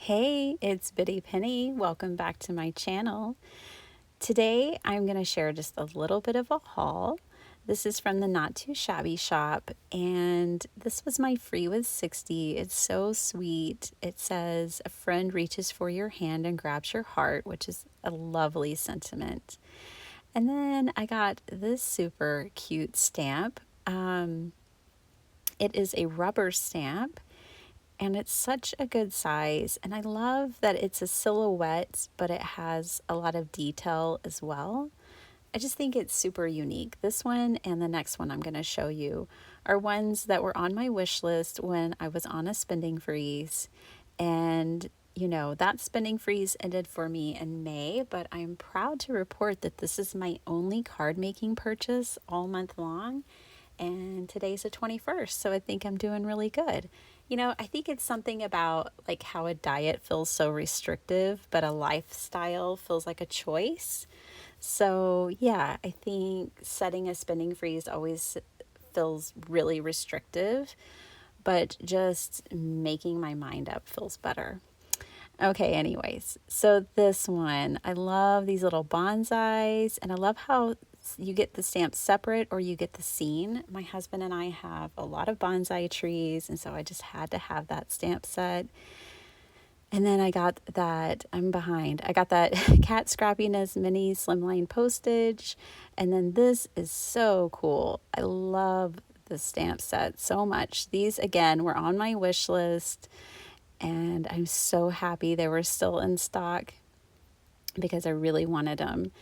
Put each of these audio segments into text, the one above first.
Hey, it's Biddy Penny. Welcome back to my channel. Today I'm going to share just a little bit of a haul. This is from the Not Too Shabby shop, and this was my free with 60. It's so sweet. It says, "A friend reaches for your hand and grabs your heart," which is a lovely sentiment. And then I got this super cute stamp. It is a rubber stamp, and it's such a good size, and I love that it's a silhouette but it has a lot of detail as well. I just think it's super unique. This one and the next one I'm going to show you are ones that were on my wish list when I was on a spending freeze. And that spending freeze ended for me in May, but I'm proud to report that this is my only card making purchase all month long, and today's the 21st, so I think I'm doing really good. I think it's something about like how a diet feels so restrictive, but a lifestyle feels like a choice. So, yeah, I think setting a spending freeze always feels really restrictive, but just making my mind up feels better. Okay, anyways, so this one, I love these little bonsais, and I love how you get the stamp separate or you get the scene. My husband and I have a lot of bonsai trees, and so I just had to have that stamp set. And then I got that, I'm behind. I got that Cat Scrappiness mini slimline postage. And then this is so cool. I love the stamp set so much. These, again, were on my wish list, and I'm so happy they were still in stock because I really wanted them.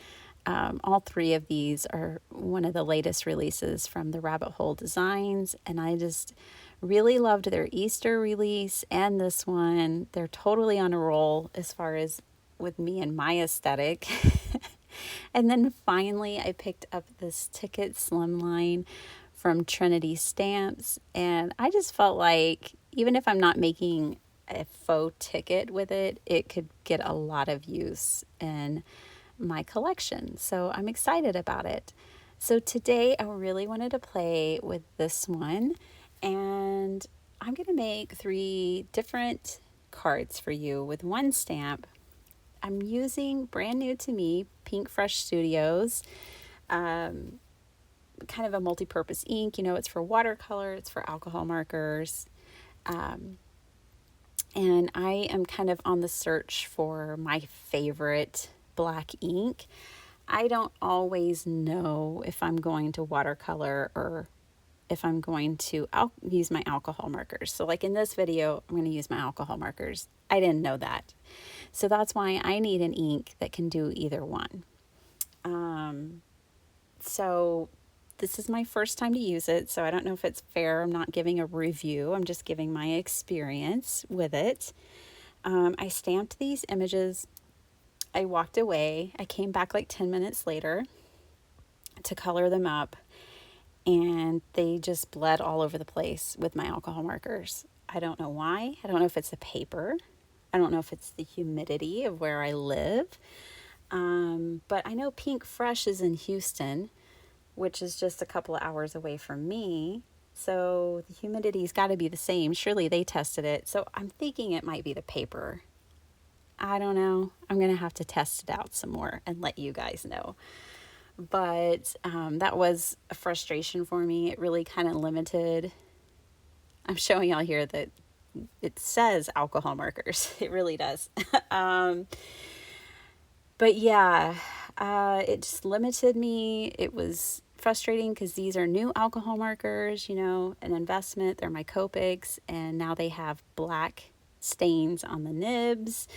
All three of these are one of the latest releases from the Rabbit Hole Designs, and I just really loved their Easter release and this one. They're totally on a roll as far as with me and my aesthetic. And then finally, I picked up this Ticket Slimline from Trinity Stamps, and I just felt like even if I'm not making a faux ticket with it, it could get a lot of use in my collection. So I'm excited about it. So today I really wanted to play with this one, and I'm going to make 3 different cards for you with one stamp. I'm using, brand new to me, Pink Fresh Studios, kind of a multi-purpose ink. It's for watercolor, it's for alcohol markers. And I am kind of on the search for my favorite black ink. I don't always know if I'm going to watercolor or if I'm going to use my alcohol markers. So like in this video, I'm going to use my alcohol markers. I didn't know that. So that's why I need an ink that can do either one. So this is my first time to use it, so I don't know if it's fair. I'm not giving a review. I'm just giving my experience with it. I stamped these images. I walked away. I came back like 10 minutes later to color them up, and they just bled all over the place with my alcohol markers. I don't know why. I don't know if it's the paper. I don't know if it's the humidity of where I live. But I know Pink Fresh is in Houston, which is just a couple of hours away from me. So the humidity's got to be the same. Surely they tested it. So I'm thinking it might be the paper. I don't know. I'm going to have to test it out some more and let you guys know. But that was a frustration for me. It really kind of limited. I'm showing y'all here that it says alcohol markers. It really does. But yeah, it just limited me. It was frustrating because these are new alcohol markers, an investment. They're my Copics, and now they have black stains on the nibs.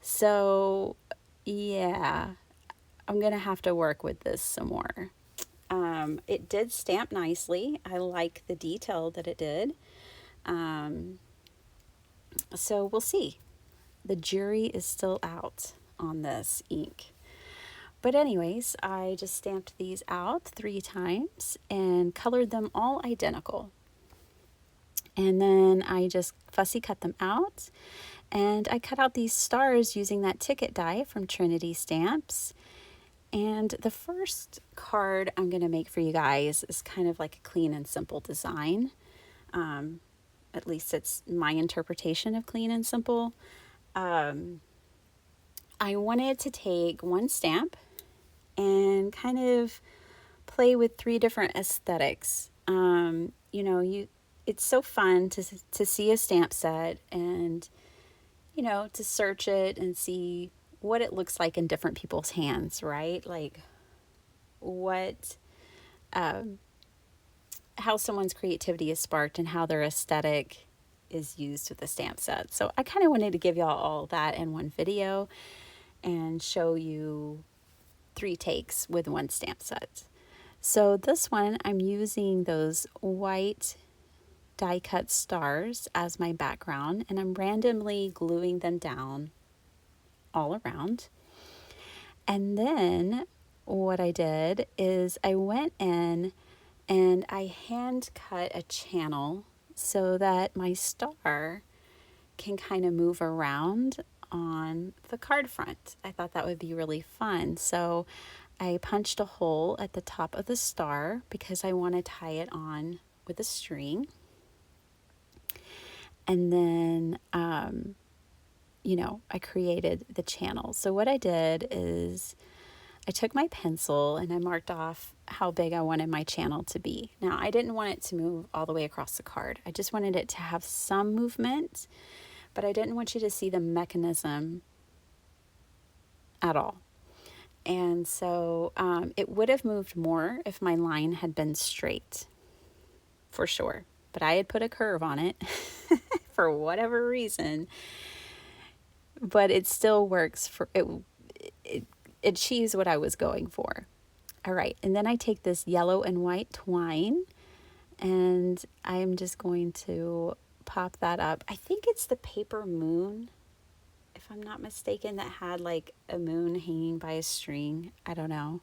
So yeah, I'm going to have to work with this some more. It did stamp nicely. I like the detail that it did. So we'll see. The jury is still out on this ink. But anyways, I just stamped these out 3 times and colored them all identical. And then I just fussy cut them out. And I cut out these stars using that ticket die from Trinity Stamps. And the first card I'm going to make for you guys is kind of like a clean and simple design. At least it's my interpretation of clean and simple. I wanted to take one stamp and kind of play with three different aesthetics. It's so fun to see a stamp set and to search it and see what it looks like in different people's hands, right? Like what how someone's creativity is sparked and how their aesthetic is used with the stamp set. So I kind of wanted to give y'all all that in one video and show you 3 takes with one stamp set. So this one, I'm using those white die cut stars as my background, and I'm randomly gluing them down all around. And then what I did is I went in and I hand cut a channel so that my star can kind of move around on the card front. I thought that would be really fun. So I punched a hole at the top of the star because I want to tie it on with a string. And then, I created the channel. So what I did is I took my pencil and I marked off how big I wanted my channel to be. Now, I didn't want it to move all the way across the card. I just wanted it to have some movement, but I didn't want you to see the mechanism at all. And so it would have moved more if my line had been straight, for sure. But I had put a curve on it for whatever reason. But it still works for it. It achieves what I was going for. All right, and then I take this yellow and white twine, and I'm just going to pop that up. I think it's the paper moon, if I'm not mistaken, that had like a moon hanging by a string. I don't know.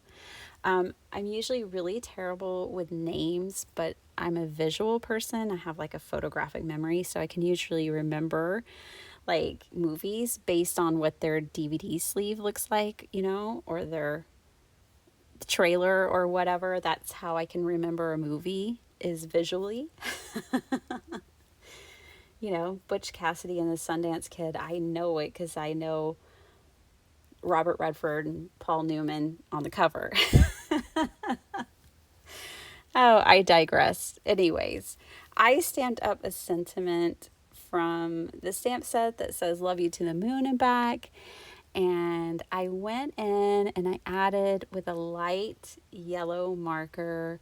I'm usually really terrible with names, but I'm a visual person. I have like a photographic memory, so I can usually remember like movies based on what their DVD sleeve looks like, or their trailer or whatever. That's how I can remember a movie, is visually. Butch Cassidy and the Sundance Kid, I know it because I know Robert Redford and Paul Newman on the cover. Oh, I digress. Anyways, I stamped up a sentiment from the stamp set that says "Love you to the moon and back." And I went in and I added with a light yellow marker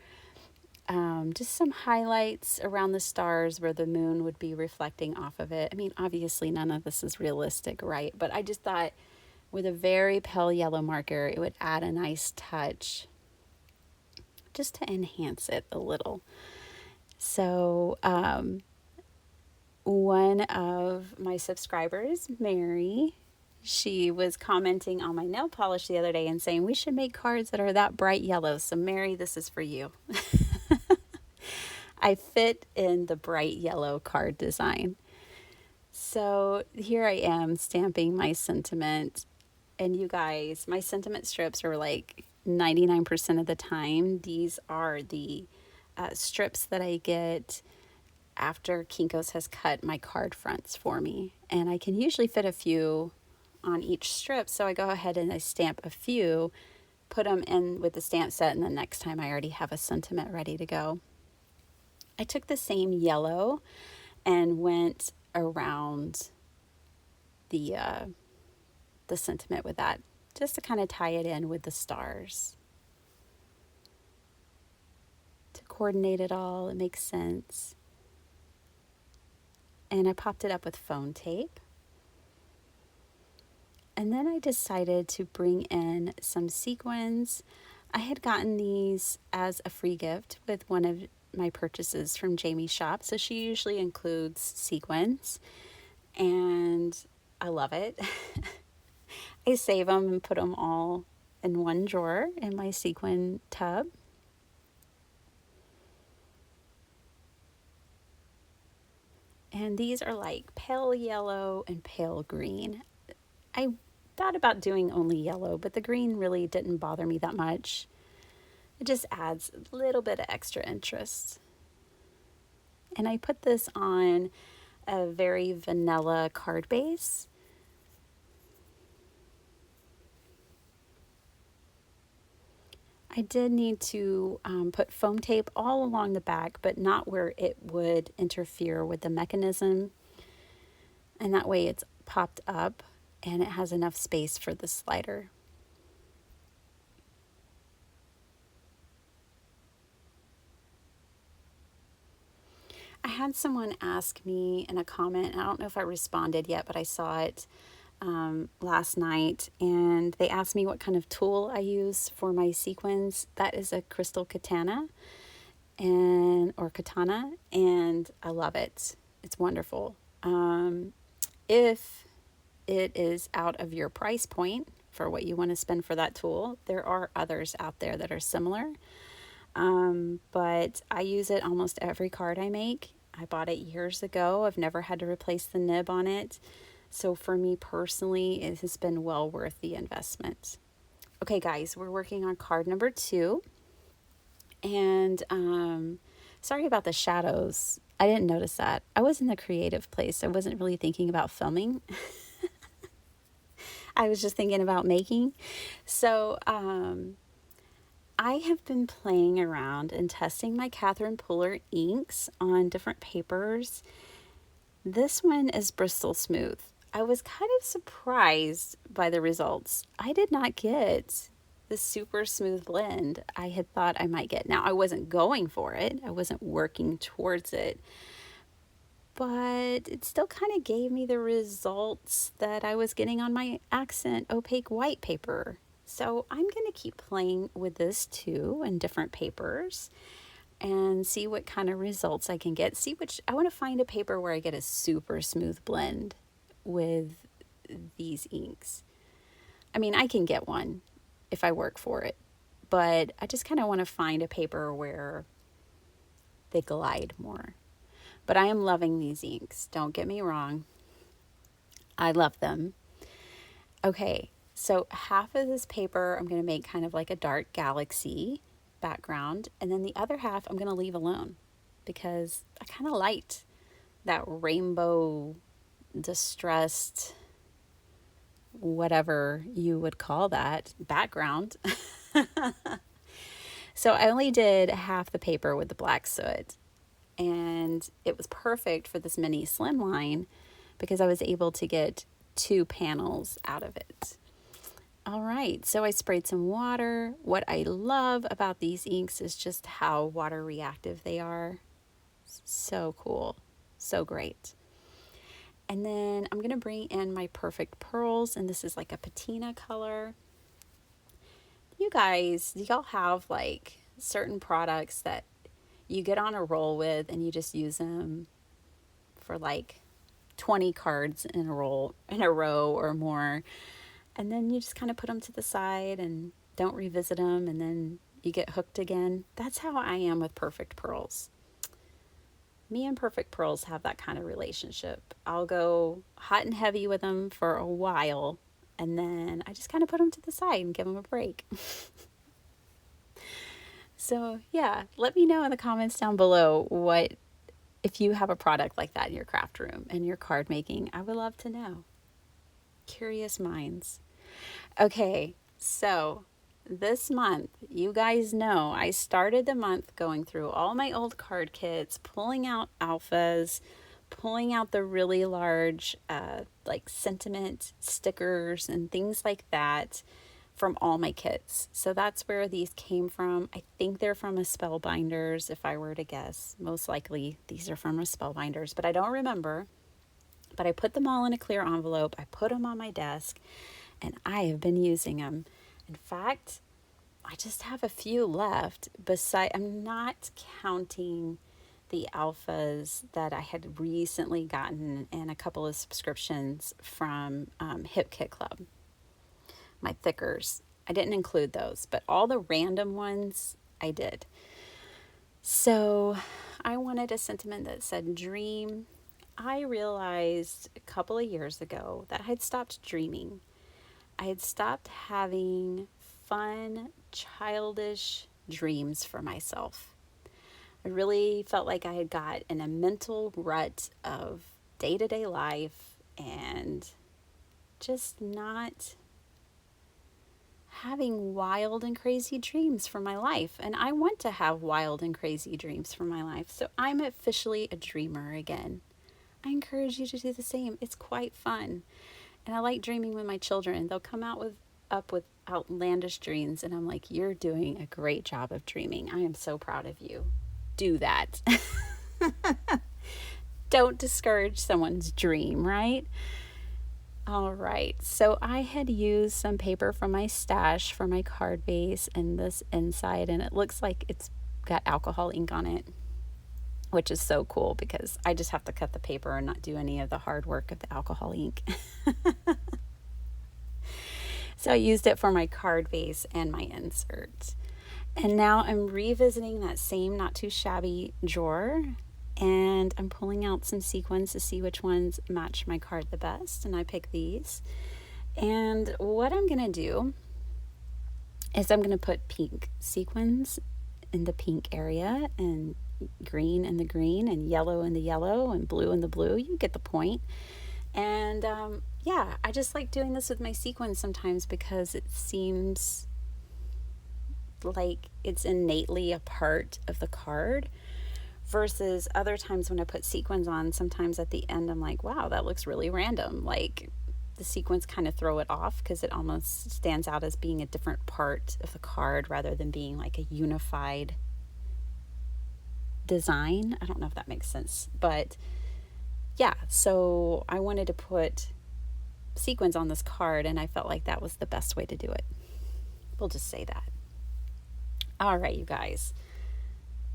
just some highlights around the stars where the moon would be reflecting off of it. I mean, obviously none of this is realistic, right? But I just thought with a very pale yellow marker, it would add a nice touch just to enhance it a little. So one of my subscribers, Mary, she was commenting on my nail polish the other day and saying we should make cards that are that bright yellow. So Mary, this is for you. I fit in the bright yellow card design. So here I am stamping my sentiment. And you guys, my sentiment strips are like 99% of the time. These are the strips that I get after Kinko's has cut my card fronts for me. And I can usually fit a few on each strip. So I go ahead and I stamp a few, put them in with the stamp set, and the next time I already have a sentiment ready to go. I took the same yellow and went around the sentiment with that, just to kind of tie it in with the stars. To coordinate it all, it makes sense. And I popped it up with phone tape. And then I decided to bring in some sequins. I had gotten these as a free gift with one of my purchases from Jamie's shop. So she usually includes sequins, and I love it. I save them and put them all in one drawer in my sequin tub. And these are like pale yellow and pale green. I thought about doing only yellow, but the green really didn't bother me that much. It just adds a little bit of extra interest. And I put this on a very vanilla card base. I did need to put foam tape all along the back, but not where it would interfere with the mechanism. And that way it's popped up and it has enough space for the slider. I had someone ask me in a comment, I don't know if I responded yet, but I saw it last night, and they asked me what kind of tool I use for my sequins. That is a crystal katana or katana, and I love it. It's wonderful. If it is out of your price point for what you want to spend for that tool, there are others out there that are similar. But I use it almost every card I make. I bought it years ago. I've never had to replace the nib on it. So for me personally, it has been well worth the investment. Okay, guys, we're working on card number 2. And sorry about the shadows. I didn't notice that. I was in the creative place. I wasn't really thinking about filming. I was just thinking about making. So I have been playing around and testing my Catherine Pooler inks on different papers. This one is Bristol Smooth. I was kind of surprised by the results. I did not get the super smooth blend I had thought I might get. Now, I wasn't going for it. I wasn't working towards it. But it still kind of gave me the results that I was getting on my accent opaque white paper. So I'm going to keep playing with this too in different papers and see what kind of results I can get. I want to find a paper where I get a super smooth blend with these inks. I mean, I can get one if I work for it, but I just kind of want to find a paper where they glide more. But I am loving these inks. Don't get me wrong. I love them. Okay, so half of this paper I'm going to make kind of like a dark galaxy background, and then the other half I'm going to leave alone because I kind of liked that rainbow distressed, whatever you would call that, background. So I only did half the paper with the black soot, and it was perfect for this mini slimline because I was able to get 2 panels out of it. All right, so I sprayed some water. What I love about these inks is just how water reactive they are. So cool, so great. And then I'm gonna bring in my Perfect Pearls, and this is like a patina color. You guys, do y'all have like certain products that you get on a roll with and you just use them for like 20 cards in a row or more, and then you just kind of put them to the side and don't revisit them, and then you get hooked again? That's how I am with Perfect Pearls. Me and Perfect Pearls have that kind of relationship. I'll go hot and heavy with them for a while, and then I just kind of put them to the side and give them a break. So yeah, let me know in the comments down below if you have a product like that in your craft room and your card making. I would love to know. Curious minds. Okay, so this month, you guys know I started the month going through all my old card kits, pulling out alphas, pulling out the really large like sentiment stickers and things like that from all my kits. So that's where these came from. I think they're from a Spellbinders, if I were to guess. Most likely these are from a Spellbinders, but I don't remember. But I put them all in a clear envelope. I put them on my desk, and I have been using them. In fact, I just have a few left. I'm not counting the alphas that I had recently gotten and a couple of subscriptions from Hip Kit Club. My thickers, I didn't include those, but all the random ones I did. So I wanted a sentiment that said dream. I realized a couple of years ago that I had stopped dreaming. I had stopped having fun, childish dreams for myself. I really felt like I had got in a mental rut of day-to-day life and just not having wild and crazy dreams for my life, and I want to have wild and crazy dreams for my life. So I'm officially a dreamer again. I encourage you to do the same. It's quite fun. And I like dreaming with my children. They'll come up with outlandish dreams, and I'm like, "You're doing a great job of dreaming. I am so proud of you. Do that." Don't discourage someone's dream, right? All right, so I had used some paper from my stash for my card base and this inside, and it looks like it's got alcohol ink on it, which is so cool because I just have to cut the paper and not do any of the hard work of the alcohol ink. So I used it for my card base and my insert. And now I'm revisiting that same not too shabby drawer, and I'm pulling out some sequins to see which ones match my card the best, and I pick these. And what I'm going to do is I'm going to put pink sequins in the pink area, and green in the green, and yellow in the yellow, and blue in the blue. You get the point. And yeah, I just like doing this with my sequins sometimes because it seems like it's innately a part of the card, versus other times when I put sequins on, sometimes at the end I'm like, wow, that looks really random. Like the sequins kind of throw it off because it almost stands out as being a different part of the card rather than being like a unified design. I don't know if that makes sense, but yeah, so I wanted to put sequins on this card, and I felt like that was the best way to do it. We'll just say that. All right, you guys.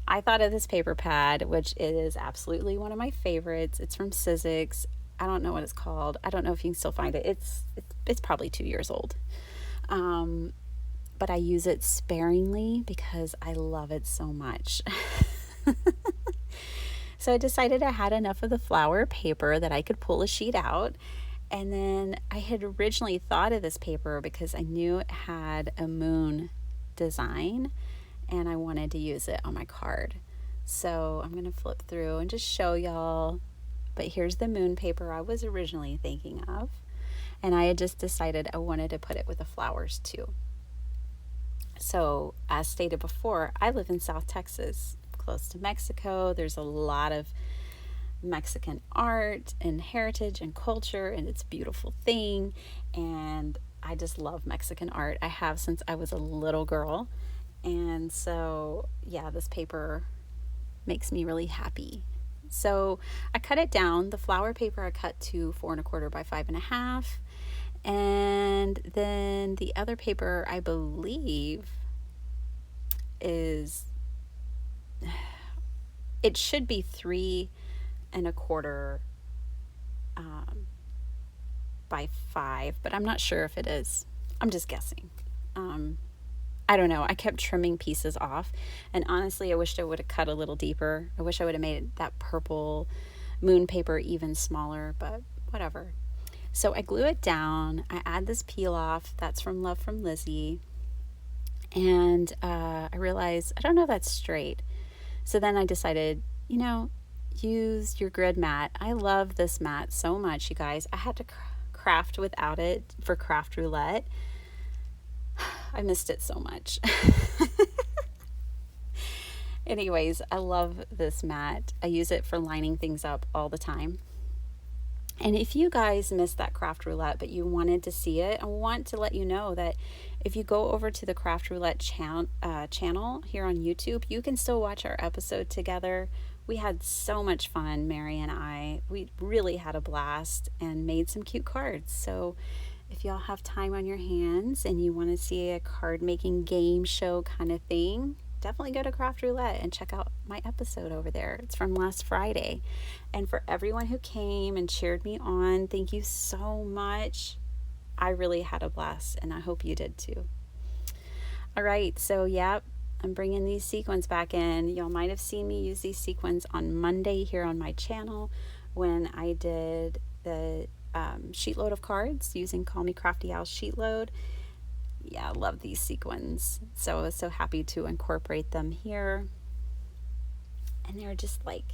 I thought of this paper pad, which is absolutely one of my favorites. It's from Sizzix. I don't know what it's called. I don't know if you can still find it. It's probably 2 years old. But I use it sparingly because I love it so much. So I decided I had enough of the flower paper that I could pull a sheet out. And then I had originally thought of this paper because I knew it had a moon design, and I wanted to use it on my card. So I'm going to flip through and just show y'all. But here's the moon paper I was originally thinking of. And I had just decided I wanted to put it with the flowers too. So as stated before, I live in South Texas, close to Mexico. There's a lot of Mexican art and heritage and culture, and it's a beautiful thing. And I just love Mexican art. I have since I was a little girl. And so, yeah, this paper makes me really happy. So I cut it down. The flower paper I cut to 4 1/4 by 5 1/2. And then the other paper, I believe, it should be 3 1/4 by 5, but I'm not sure if it is. I'm just guessing. I don't know. I kept trimming pieces off, and honestly, I wished I would have cut a little deeper. I wish I would have made that purple moon paper even smaller, but whatever. So I glue it down. I add this peel off. That's from Love from Lizzie. And I realized, I don't know if that's straight. So then I decided, use your grid mat. I love this mat so much, you guys. I had to craft without it for Craft Roulette. I missed it so much. Anyways, I love this mat. I use it for lining things up all the time. And if you guys missed that Craft Roulette, but you wanted to see it, I want to let you know that if you go over to the Craft Roulette channel here on YouTube, you can still watch our episode together. We had so much fun, Mary and I. We really had a blast and made some cute cards. So if y'all have time on your hands and you want to see a card making game show kind of thing, definitely go to Craft Roulette and check out my episode over there. It's from last Friday. And for everyone who came and cheered me on, thank you so much. I really had a blast, and I hope you did too. All right, so I'm bringing these sequins back in. Y'all might have seen me use these sequins on Monday here on my channel when I did the sheet load of cards using Call Me Crafty Owl sheet load. Yeah, I love these sequins. So I was so happy to incorporate them here. And they're just like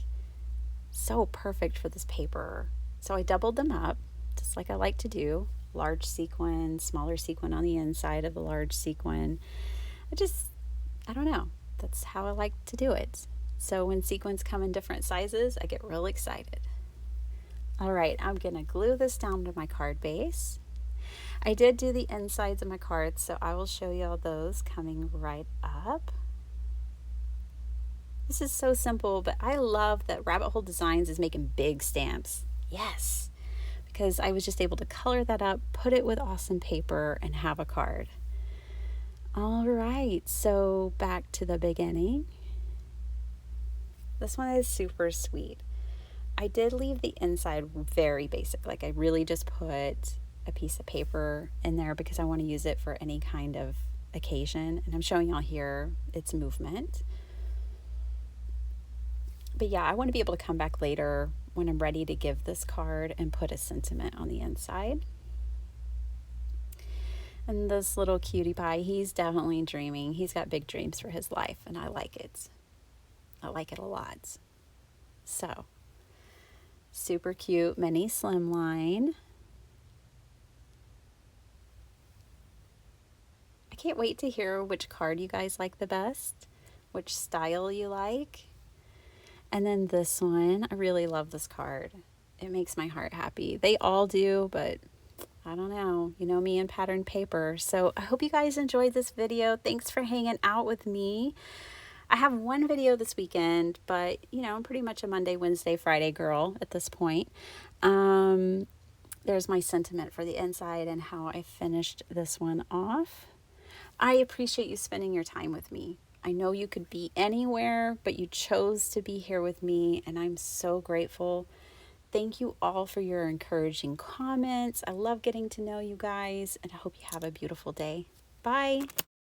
so perfect for this paper. So I doubled them up, just like I like to do. large sequin, smaller sequin on the inside of the large sequin. I don't know. That's how I like to do it. So when sequins come in different sizes, I get real excited. All right, I'm gonna glue this down to my card base. I did do the insides of my cards, so I will show you all those coming right up. This is so simple, but I love that Rabbit Hole Designs is making big stamps. Yes, because I was just able to color that up, put it with awesome paper, and have a card. All right, so back to the beginning. This one is super sweet. I did leave the inside very basic. Like I really just put a piece of paper in there because I want to use it for any kind of occasion. And I'm showing y'all here its movement. But yeah, I want to be able to come back later when I'm ready to give this card and put a sentiment on the inside. And this little cutie pie, he's definitely dreaming. He's got big dreams for his life, and I like it. I like it a lot. So, super cute mini slimline. I can't wait to hear which card you guys like the best, which style you like. And then this one, I really love this card. It makes my heart happy. They all do, but I don't know. You know me and pattern paper. So I hope you guys enjoyed this video. Thanks for hanging out with me. I have one video this weekend, but you know, I'm pretty much a Monday, Wednesday, Friday girl at this point. There's my sentiment for the inside and how I finished this one off. I appreciate you spending your time with me. I know you could be anywhere, but you chose to be here with me, and I'm so grateful. Thank you all for your encouraging comments. I love getting to know you guys, and I hope you have a beautiful day. Bye.